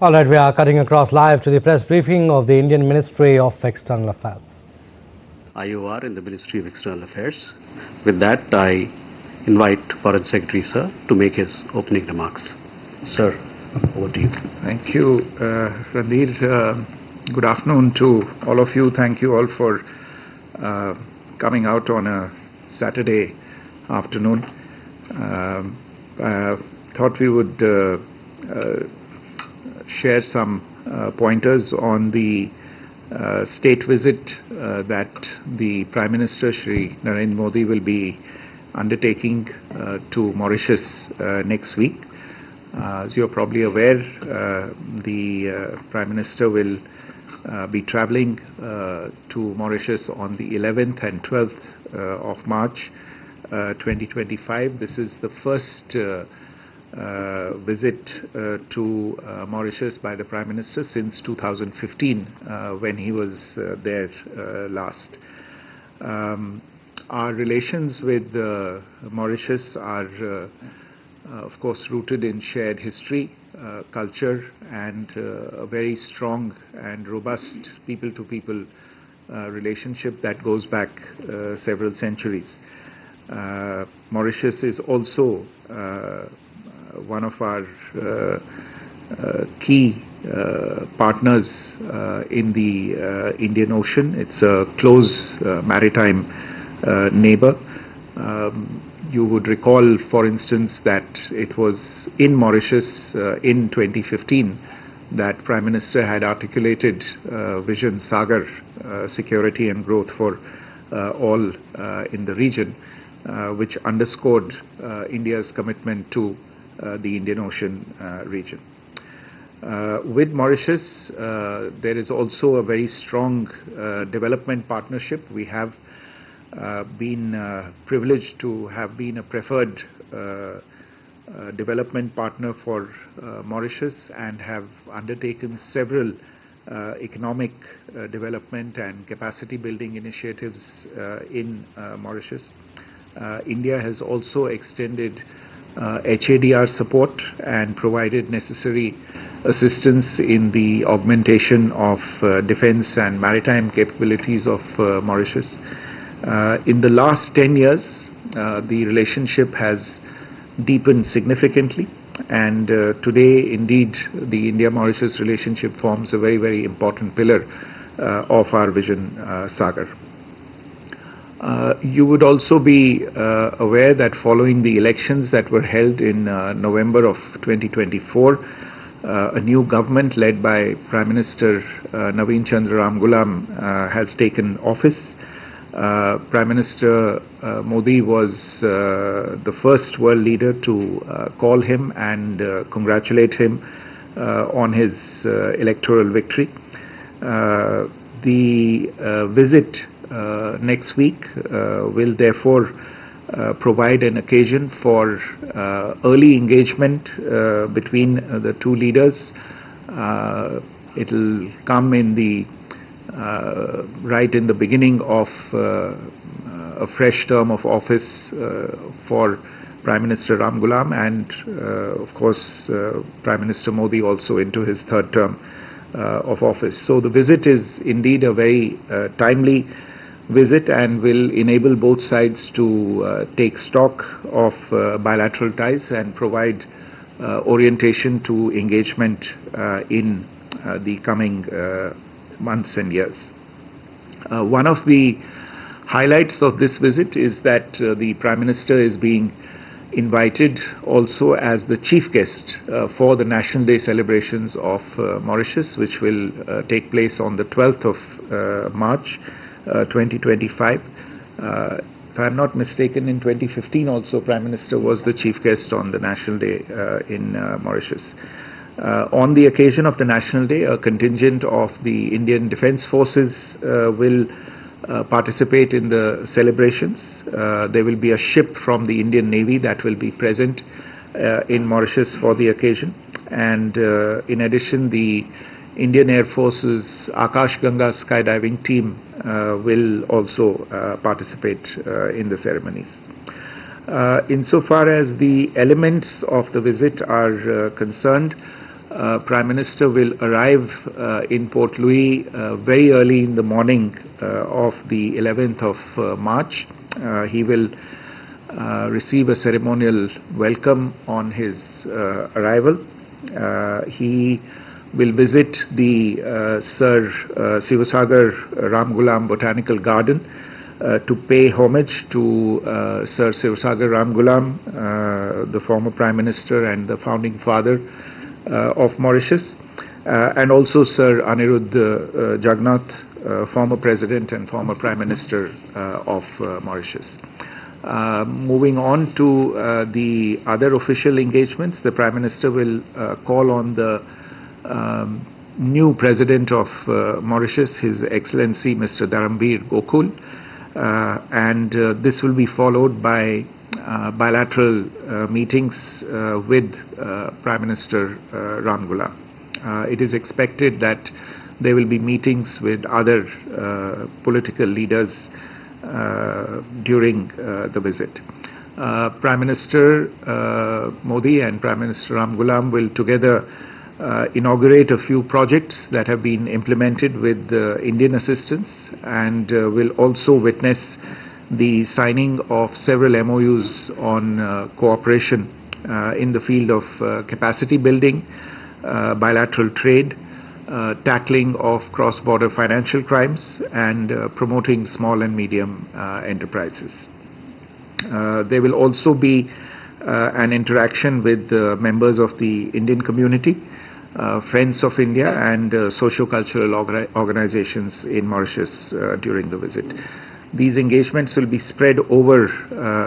All right, we are cutting across live to the press briefing of the Indian Ministry of External Affairs. IOR in the Ministry of External Affairs. With that, I invite Foreign Secretary, sir, to make his opening remarks. Sir, over to you. Thank you, Randir. Good afternoon to all of you. Thank you all for coming out on a Saturday afternoon. I thought we would share some pointers on the state visit that the Prime Minister Shri Narendra Modi will be undertaking to Mauritius next week. As you are probably aware, the Prime Minister will be travelling to Mauritius on the 11th and 12th of March 2025. This is the first visit to Mauritius by the Prime Minister since 2015 when he was there last. Our relations with Mauritius are of course rooted in shared history, culture and a very strong and robust people-to-people relationship that goes back several centuries. Mauritius is also one of our key partners in the Indian Ocean. It's a close maritime neighbor. You would recall, for instance, that it was in Mauritius in 2015 that Prime Minister had articulated Vision Sagar, security and growth for all in the region, which underscored India's commitment to the Indian Ocean region. With Mauritius, there is also a very strong development partnership. We have been privileged to have been a preferred development partner for Mauritius and have undertaken several economic development and capacity building initiatives in Mauritius. India has also extended HADR support and provided necessary assistance in the augmentation of defense and maritime capabilities of Mauritius. In the last 10 years, the relationship has deepened significantly, and today, indeed, the India-Mauritius relationship forms a very, very important pillar of our Vision Sagar. You would also be aware that following the elections that were held in November of 2024, a new government led by Prime Minister Naveen Chandra Ramgoolam has taken office. Prime Minister Modi was the first world leader to call him and congratulate him on his electoral victory. The visit next week will therefore provide an occasion for early engagement between the two leaders. It will come in the right in the beginning of a fresh term of office for Prime Minister Ramgoolam and of course Prime Minister Modi also into his third term of office. So the visit is indeed a very timely visit and will enable both sides to take stock of bilateral ties and provide orientation to engagement in the coming months and years. One of the highlights of this visit is that the Prime Minister is being invited also as the chief guest for the National Day celebrations of Mauritius, which will take place on the 12th of March 2025. If I am not mistaken, in 2015 also Prime Minister was the chief guest on the National Day in Mauritius. On the occasion of the National Day, a contingent of the Indian Defence Forces will participate in the celebrations. There will be a ship from the Indian Navy that will be present in Mauritius for the occasion, and in addition the Indian Air Force's Akash Ganga skydiving team will also participate in the ceremonies. Insofar as the elements of the visit are concerned, Prime Minister will arrive in Port Louis very early in the morning of the 11th of March. He will receive a ceremonial welcome on his arrival. He will visit the Sir Sivasagar Ramgulam Botanical Garden to pay homage to Sir Sivasagar Ramgulam, the former Prime Minister and the founding father of Mauritius, and also Sir Anirudh Jagannath, former President and former Prime Minister of Mauritius. Moving on to the other official engagements, the Prime Minister will call on the new President of Mauritius, His Excellency Mr. Dharamveer Gokul, and this will be followed by bilateral meetings with Prime Minister Ramgulam. It is expected that there will be meetings with other political leaders during the visit. Prime Minister Modi and Prime Minister Ramgulam will together inaugurate a few projects that have been implemented with Indian assistance, and will also witness the signing of several MOUs on cooperation in the field of capacity building, bilateral trade, tackling of cross-border financial crimes, and promoting small and medium enterprises. There will also be an interaction with members of the Indian community, Friends of India, and socio-cultural organizations in Mauritius during the visit. These engagements will be spread over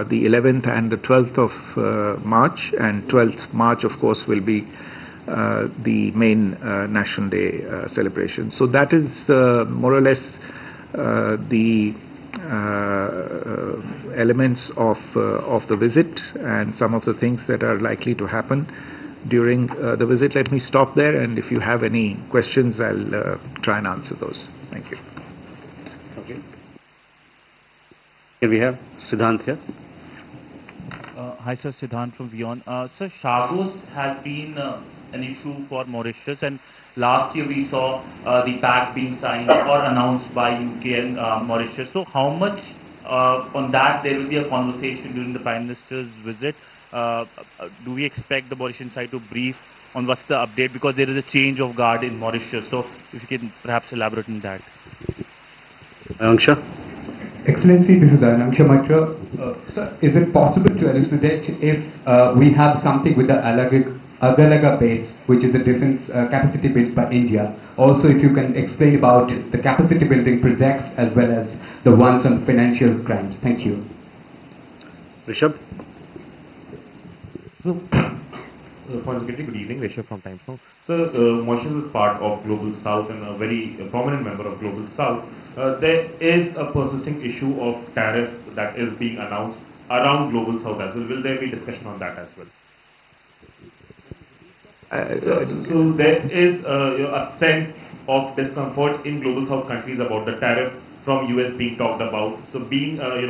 the 11th and the 12th of March, and 12th March, of course, will be the main National Day celebration. So that is more or less the elements of the visit and some of the things that are likely to happen during the visit. Let me stop there, and if you have any questions, I'll try and answer those. Thank you. Okay. Here we have Siddhant here. Hi, sir. Siddhant from Vion. Sir, Chagos has been an issue for Mauritius, and last year we saw the pact being signed or announced by UK and Mauritius. So how much on that there will be a conversation during the Prime Minister's visit? Do we expect the Mauritian side to brief on what's the update, because there is a change of guard in Mauritius? So if you can perhaps elaborate on that. Anksha. Excellency, this is Anksha Matra. Sir, is it possible to elucidate if we have something with the Agalega base, which is the defense capacity built by India? Also, if you can explain about the capacity building projects as well as the ones on financial crimes. Thank you. Rishabh. So, Foreign Secretary, good evening. Rishabh from Times Now. So, Mauritius is part of Global South and a very prominent member of Global South. There is a persisting issue of tariff that is being announced around Global South as well. Will there be discussion on that as well? So there is a sense of discomfort in Global South countries about the tariff from US being talked about. So being a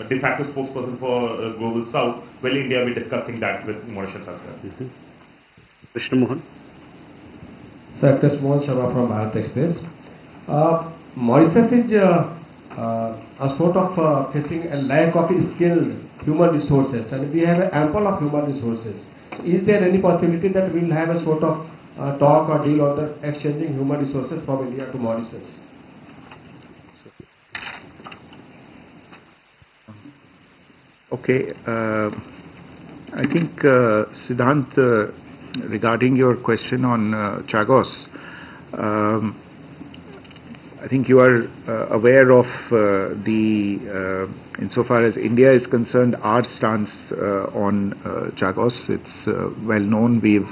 de facto spokesperson for Global South, will India be discussing that with Mauritius as well? Krishna Mohan. Sir, Krishna Mohan Sharma from Bharat Express. Mauritius is a sort of facing a lack of skilled human resources, and we have ample of human resources. Is there any possibility that we will have a sort of talk or deal on the exchanging human resources from India to Mauritius? Okay, I think Siddhant, regarding your question on Chagos, I think you are aware of insofar as India is concerned, our stance on Chagos. It's well known. We've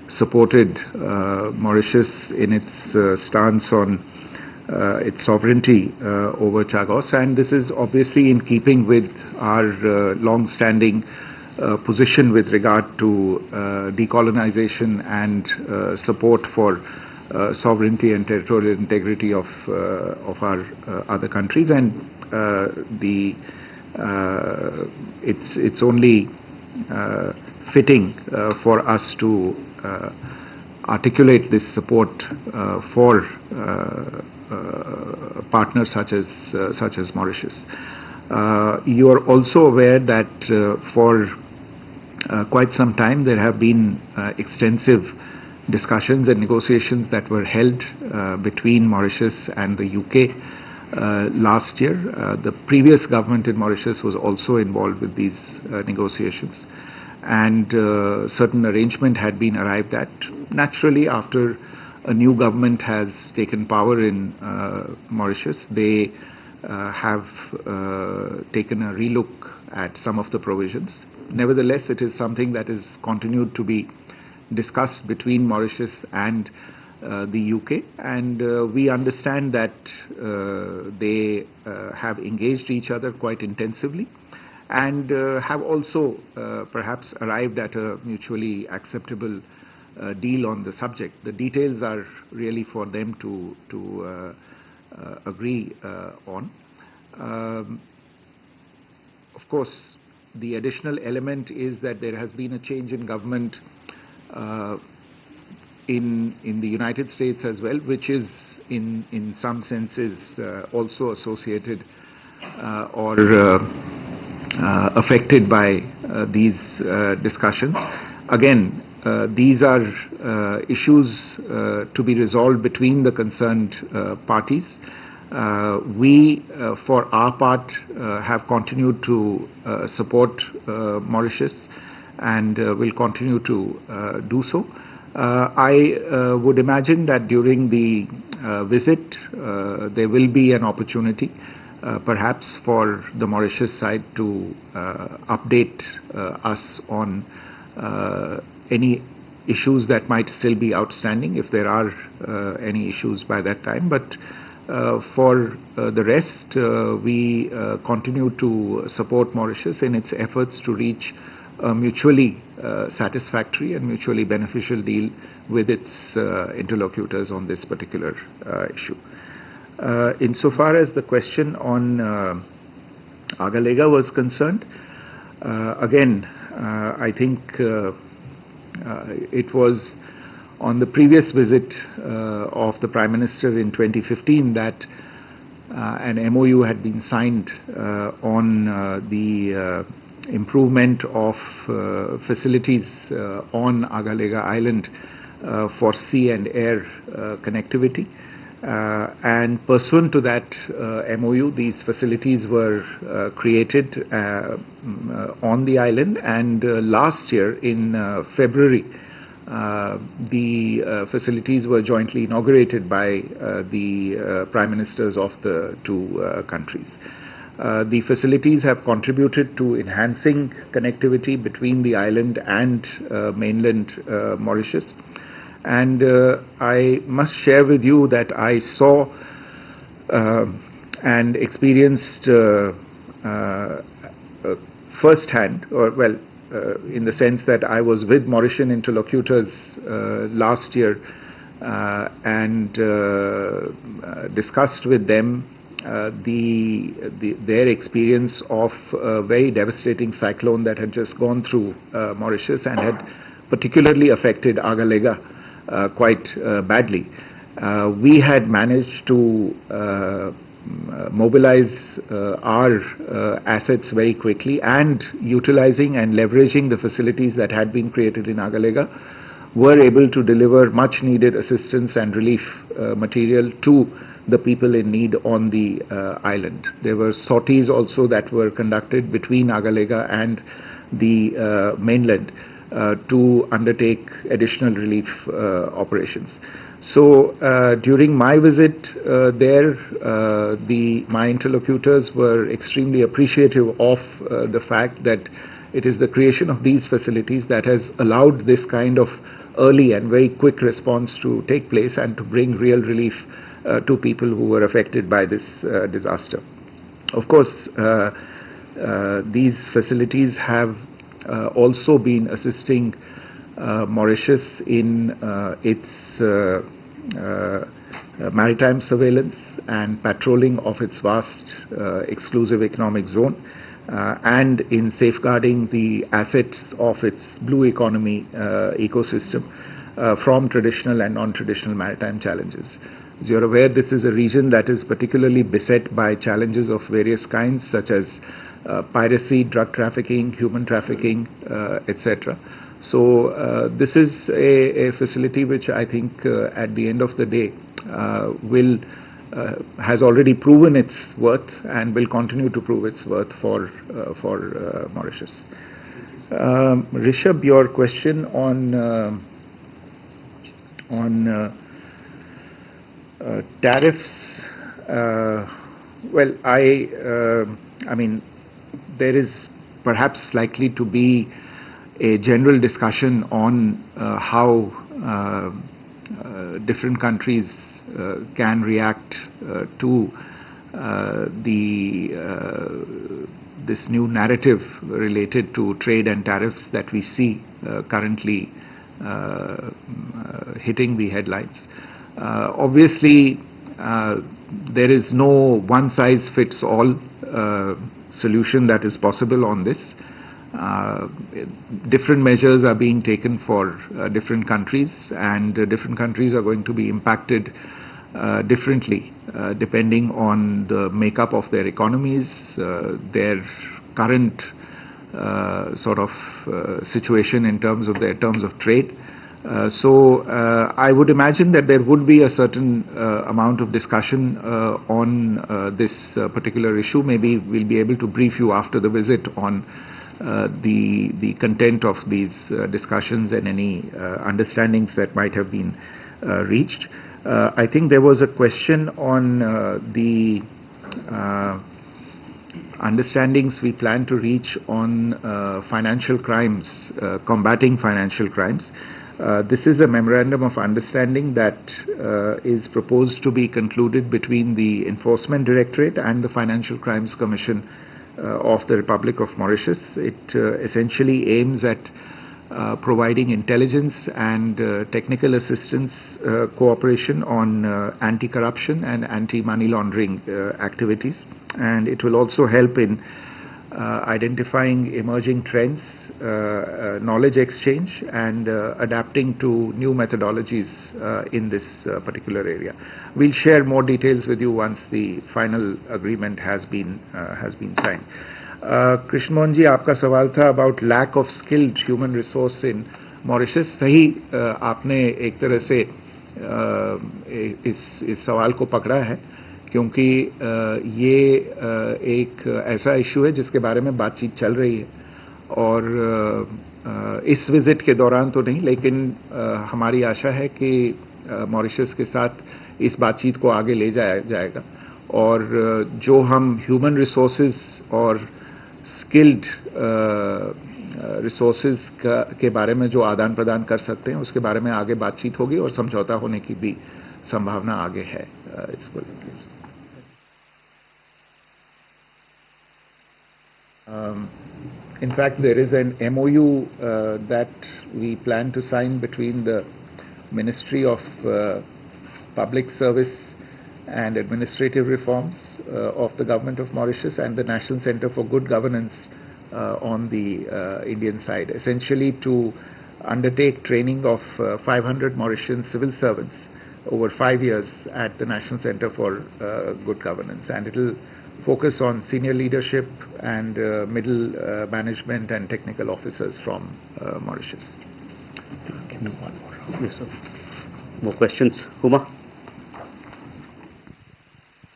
supported Mauritius in its stance on its sovereignty over Chagos, and this is obviously in keeping with our long-standing position with regard to decolonization and support for sovereignty and territorial integrity of our other countries, and it's only fitting for us to articulate this support for partners such as Mauritius. You are also aware that for quite some time there have been extensive discussions and negotiations that were held between Mauritius and the UK last year. The previous government in Mauritius was also involved with these negotiations, and certain arrangement had been arrived at. Naturally, after a new government has taken power in Mauritius, they have taken a relook at some of the provisions. Nevertheless, it is something that is continued to be discussed between Mauritius and the UK, and we understand that they have engaged each other quite intensively, and have also perhaps arrived at a mutually acceptable deal on the subject. The details are really for them to agree on. Of course, the additional element is that there has been a change in government in the United States as well, which is in some senses also associated or affected by these discussions. Again, these are issues to be resolved between the concerned parties. We, for our part, have continued to support Mauritius and will continue to do so. I would imagine that during the visit there will be an opportunity perhaps for the Mauritius side to update us on any issues that might still be outstanding, if there are any issues by that time. But for the rest, we continue to support Mauritius in its efforts to reach a mutually satisfactory and mutually beneficial deal with its interlocutors on this particular issue. Insofar as the question on Agalega was concerned, again, I think it was on the previous visit of the Prime Minister in 2015 that an MOU had been signed on the improvement of facilities on Agalega Island for sea and air connectivity. And pursuant to that MOU, these facilities were created on the island, and last year in February the facilities were jointly inaugurated by the Prime Ministers of the two countries. The facilities have contributed to enhancing connectivity between the island and mainland Mauritius. And I must share with you that I saw and experienced firsthand, or well, in the sense that I was with Mauritian interlocutors last year and discussed with them their experience of a very devastating cyclone that had just gone through Mauritius and had particularly affected Agalega quite badly. We had managed to mobilize our assets very quickly, and utilizing and leveraging the facilities that had been created in Agalega, were able to deliver much needed assistance and relief material to the people in need on the island. There were sorties also that were conducted between Agalega and the mainland to undertake additional relief operations. So during my visit there, my interlocutors were extremely appreciative of the fact that it is the creation of these facilities that has allowed this kind of early and very quick response to take place and to bring real relief to people who were affected by this disaster. Of course, these facilities have also been assisting Mauritius in its maritime surveillance and patrolling of its vast exclusive economic zone, and in safeguarding the assets of its blue economy ecosystem. from traditional and non-traditional maritime challenges. As you're aware, this is a region that is particularly beset by challenges of various kinds, such as piracy, drug trafficking, human trafficking, etc. So this is a facility which I think at the end of the day has already proven its worth and will continue to prove its worth for Mauritius. Rishabh, your question on tariffs. Well, I mean, there is perhaps likely to be a general discussion on how different countries can react to this new narrative related to trade and tariffs that we see currently hitting the headlines. Obviously, there is no one-size-fits-all solution that is possible on this. Different measures are being taken for different countries, and different countries are going to be impacted differently depending on the makeup of their economies, their current sort of situation in terms of their terms of trade. So I would imagine that there would be a certain amount of discussion on this particular issue. Maybe we'll be able to brief you after the visit on the content of these discussions and any understandings that might have been reached. I think there was a question on the understandings we plan to reach on financial crimes, combating financial crimes. This is a memorandum of understanding that is proposed to be concluded between the Enforcement Directorate and the Financial Crimes Commission of the Republic of Mauritius. It essentially aims at providing intelligence and technical assistance cooperation on anti-corruption and anti-money laundering activities, and it will also help in identifying emerging trends, knowledge exchange, and adapting to new methodologies in this particular area. We'll share more details with you once the final agreement has been signed. Krishna Mohan ji, आपका सवाल था about lack of skilled human resource in Mauritius. सही आपने एक तरह से इस सवाल को पकड़ा है, क्योंकि ये एक ऐसा इशू है जिसके बारे में बातचीत चल रही है, और इस विजिट के दौरान तो नहीं, लेकिन हमारी आशा है कि मॉरिशस के साथ इस बातचीत को आगे ले जाया जाएगा, और जो हम ह्यूमन रिसोर्सेज और स्किल्ड रिसोर्सेज के बारे में जो आदान प्रदान कर सकते हैं, उसके बारे में आगे बातचीत होगी और समझौता होने की भी संभावना आगे है इसको लेकर. In fact, there is an MOU that we plan to sign between the Ministry of Public Service and Administrative Reforms of the Government of Mauritius and the National Centre for Good Governance on the Indian side, essentially to undertake training of 500 Mauritian civil servants over 5 years at the National Centre for Good Governance, and it will focus on senior leadership and middle management and technical officers from Mauritius. Give me one more round. Yes, sir. More questions? Huma?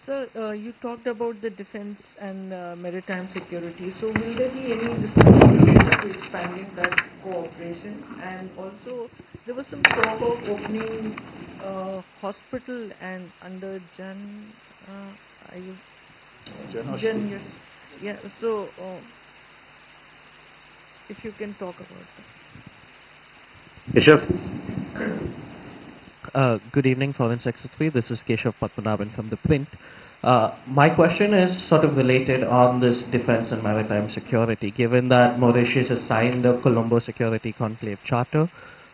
Sir, you talked about the defense and maritime security. So will there be any discussion related to expanding that cooperation? And also, there was some talk of opening hospital and under Jan, yes. Yeah, so if you can talk about that. Keshav? Good evening, Foreign Secretary. This is Keshav Padmanabhan from the Print. My question is sort of related on this defense and maritime security. Given that Mauritius has signed the Colombo Security Conclave Charter,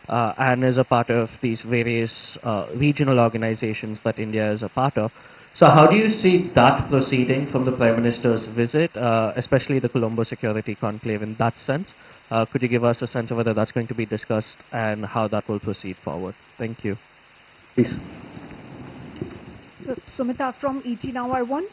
and is a part of these various regional organizations that India is a part of. So how do you see that proceeding from the Prime Minister's visit, especially the Colombo Security Conclave in that sense? Could you give us a sense of whether that's going to be discussed and how that will proceed forward? Thank you. Please. So, Sumita from ET now, I want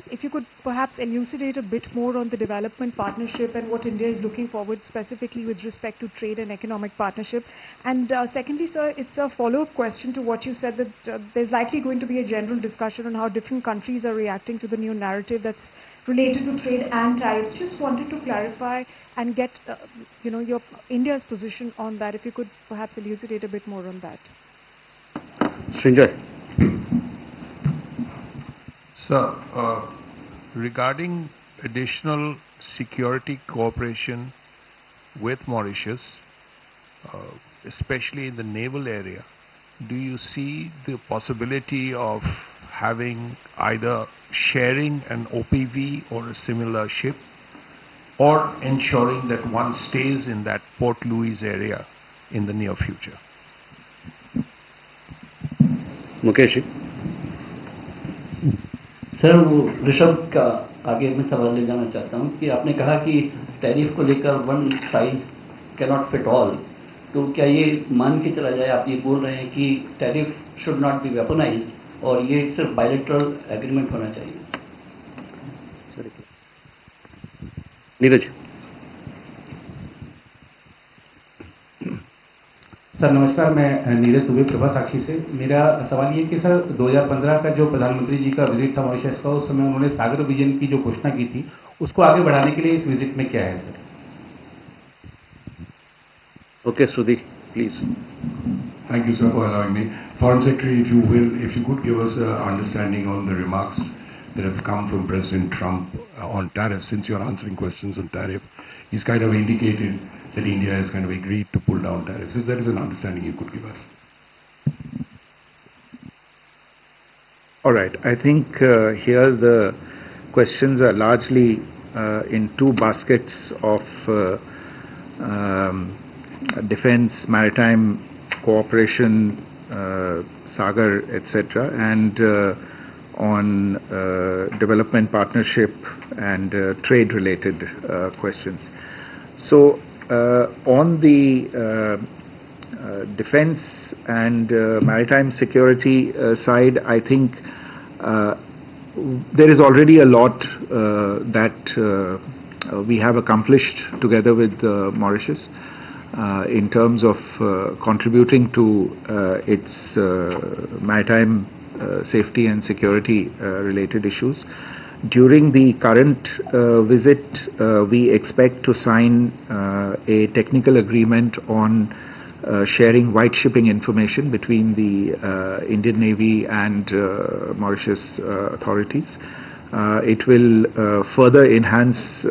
if you could perhaps elucidate a bit more on the development partnership and what India is looking forward specifically with respect to trade and economic partnership. And secondly, sir, it's a follow-up question to what you said that there's likely going to be a general discussion on how different countries are reacting to the new narrative that's related to trade and tariffs. Just wanted to clarify and get your India's position on that. If you could perhaps elucidate a bit more on that. Srinjoy. Sir, regarding additional security cooperation with Mauritius, especially in the naval area, do you see the possibility of having either sharing an OPV or a similar ship, or ensuring that one stays in that Port Louis area in the near future? Mukesh. Sir वो ऋषभ का आगे मैं सवाल ले जाना चाहता हूँ कि आपने कहा कि टैरिफ को लेकर one size cannot fit all, तो क्या ये मान के चला जाए, आप ये बोल रहे हैं कि tariff should not be weaponised और ये सिर्फ बायलैटरल एग्रीमेंट होना चाहिए? नीरज. सर नमस्कार, मैं नीरज दुबे प्रभा साक्षी से. मेरा सवाल ये कि सर 2015 का जो प्रधानमंत्री जी का विजिट था मॉरिशस का, उस समय उन्होंने सागर विजन की जो घोषणा की थी, उसको आगे बढ़ाने के लिए इस विजिट में क्या है sir? Okay, Sudhi, please. Thank you, sir, for allowing me. Foreign Secretary, if you will, if you could give us an understanding on the remarks that have come from President Trump on tariff. Since you're answering questions on tariff, he's kind of indicated that India has kind of agreed to pull down tariffs. If there is an understanding you could give us. All right. I think here the questions are largely in two baskets of defense, maritime cooperation, Sagar, etc., and on development partnership and trade-related questions. So, on the defense and maritime security side, I think there is already a lot that we have accomplished together with Mauritius in terms of contributing to its maritime safety and security related issues. During the current visit, we expect to sign a technical agreement on sharing white shipping information between the Indian Navy and Mauritius authorities. It will further enhance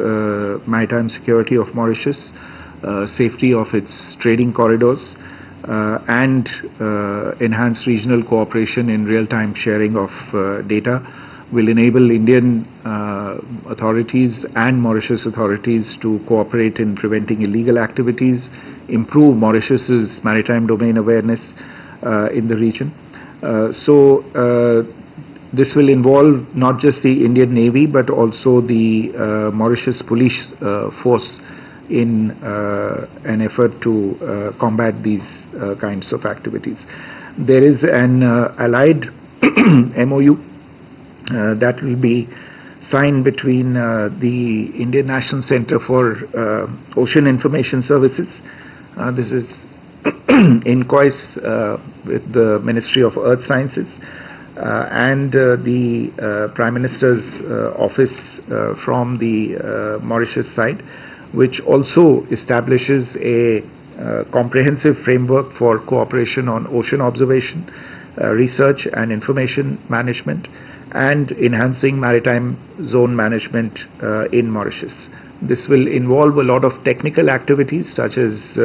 maritime security of Mauritius, safety of its trading corridors, and enhance regional cooperation in real-time sharing of data. Will enable Indian authorities and Mauritius authorities to cooperate in preventing illegal activities, improve Mauritius's maritime domain awareness in the region. This will involve not just the Indian Navy but also the Mauritius police force in an effort to combat these kinds of activities. There is an allied MOU that will be signed between the Indian National Center for Ocean Information Services. This is in COIS with the Ministry of Earth Sciences and the Prime Minister's office from the Mauritius side, which also establishes a comprehensive framework for cooperation on ocean observation, research and information management, and enhancing maritime zone management in Mauritius. This will involve a lot of technical activities such as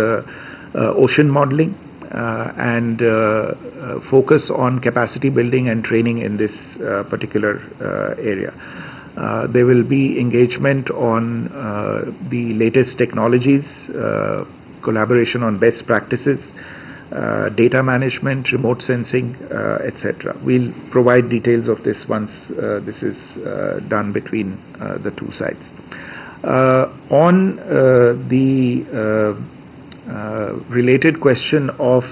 ocean modeling and focus on capacity building and training in this particular area. There will be engagement on the latest technologies, collaboration on best practices, data management, remote sensing, etc. We'll provide details of this once this is done between the two sides. On the related question of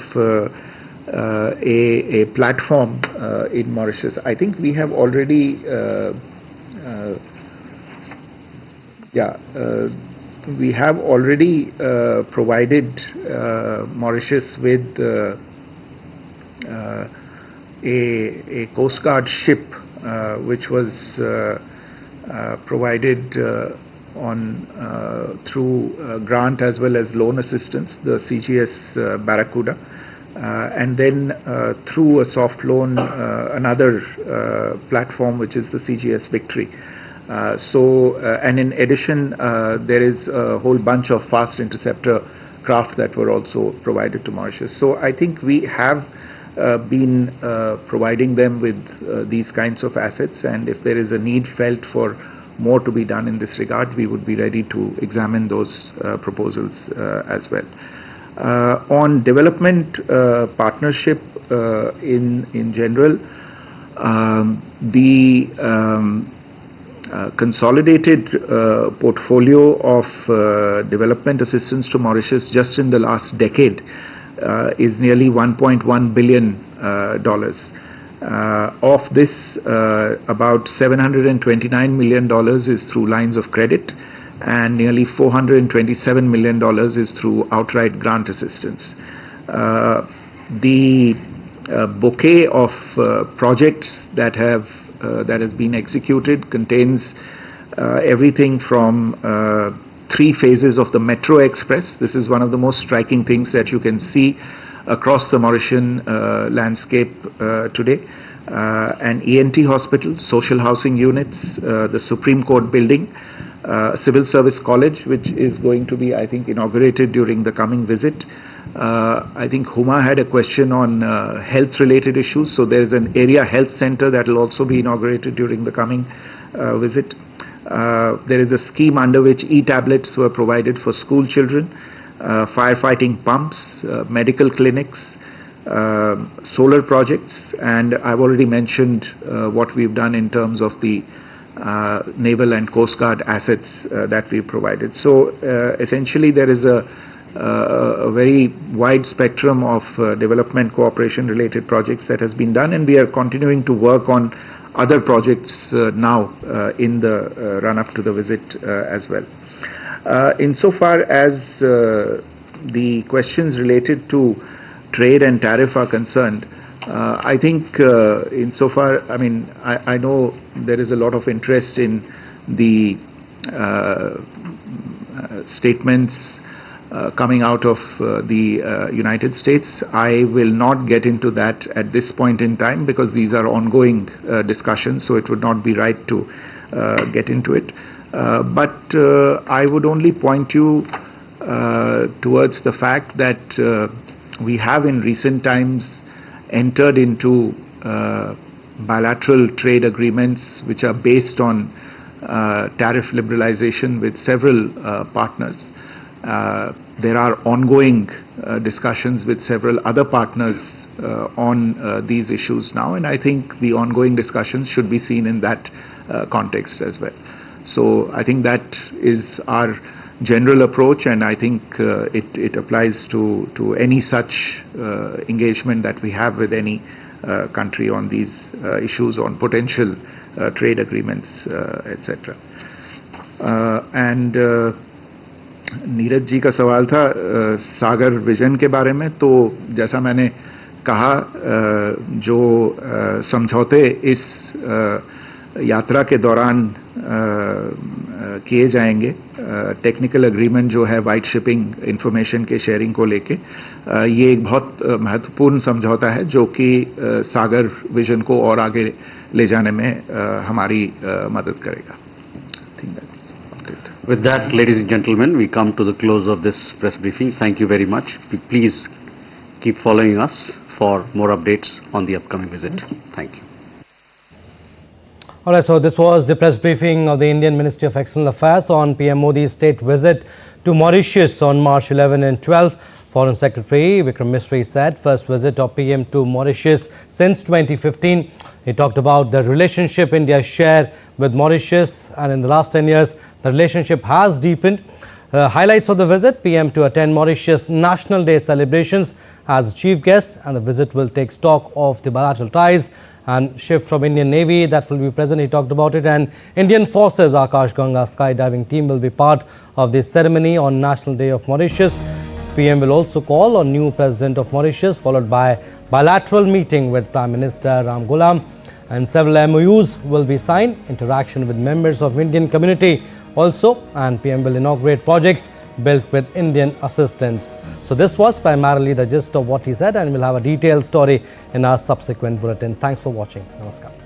a platform in Mauritius, I think we have already provided Mauritius with a Coast Guard ship which was provided through grant as well as loan assistance, the CGS Barracuda, and then through a soft loan another platform which is the CGS Victory. And in addition there is a whole bunch of fast interceptor craft that were also provided to Mauritius. So I think we have been providing them with these kinds of assets, and if there is a need felt for more to be done in this regard, we would be ready to examine those proposals as well. On development partnership in general, the consolidated portfolio of development assistance to Mauritius just in the last decade is nearly $1.1 billion. Of this, about $729 million is through lines of credit, and nearly $427 million is through outright grant assistance. The bouquet of projects that has been executed contains everything from 3 phases of the Metro Express. This is one of the most striking things that you can see across the Mauritian landscape today. An ENT hospital, social housing units, the Supreme Court building, Civil Service College, which is going to be, I think, inaugurated during the coming visit. I think Huma had a question on health-related issues, so there is an area health center that will also be inaugurated during the coming visit. There is a scheme under which e-tablets were provided for school children, firefighting pumps, medical clinics, solar projects, and I've already mentioned what we've done in terms of the naval and coast guard assets that we've provided. So essentially there is a very wide spectrum of development cooperation related projects that has been done, and we are continuing to work on other projects now in the run-up to the visit as well. Insofar as the questions related to trade and tariff are concerned, I think I know there is a lot of interest in the statements coming out of the United States. I will not get into that at this point in time because these are ongoing discussions, so it would not be right to get into it. But I would only point you towards the fact that we have in recent times entered into bilateral trade agreements which are based on tariff liberalization with several partners. There are ongoing discussions with several other partners on these issues now, and I think the ongoing discussions should be seen in that context as well. So I think that is our general approach, and I think it applies to any such engagement that we have with any country on these issues, on potential trade agreements, etc. And Neeraj ji का सवाल था सागर vision के बारे में, तो जैसा मैंने कहा जो समझौते इस यात्रा के दौरान किए जाएंगे, टेक्निकल एग्रीमेंट जो है वाइट शिपिंग इंफॉर्मेशन के शेयरिंग को लेके, ये एक बहुत महत्वपूर्ण समझौता है जो कि सागर विजन को और आगे ले जाने में हमारी मदद करेगा. With that, ladies and gentlemen, we come to the close of this press briefing. Thank you very much. Please keep following us for more updates on the upcoming visit. Thank you. All right, so this was the press briefing of the Indian Ministry of External Affairs on PM Modi's state visit to Mauritius on March 11 and 12. Foreign Secretary Vikram Misri said first visit of PM to Mauritius since 2015. He talked about the relationship India shares with Mauritius, and in the last 10 years, the relationship has deepened. Highlights of the visit: PM to attend Mauritius National Day celebrations as chief guest, and the visit will take stock of the bilateral ties and ship from Indian Navy that will be present. He talked about it, and Indian Forces Akash Ganga skydiving team will be part of this ceremony on National Day of Mauritius. PM will also call on new President of Mauritius, followed by bilateral meeting with Prime Minister Ram Ghulam, and several MOUs will be signed, interaction with members of Indian community also, and PM will inaugurate projects built with Indian assistance. So this was primarily the gist of what he said, and we'll have a detailed story in our subsequent bulletin. Thanks for watching. Namaskar.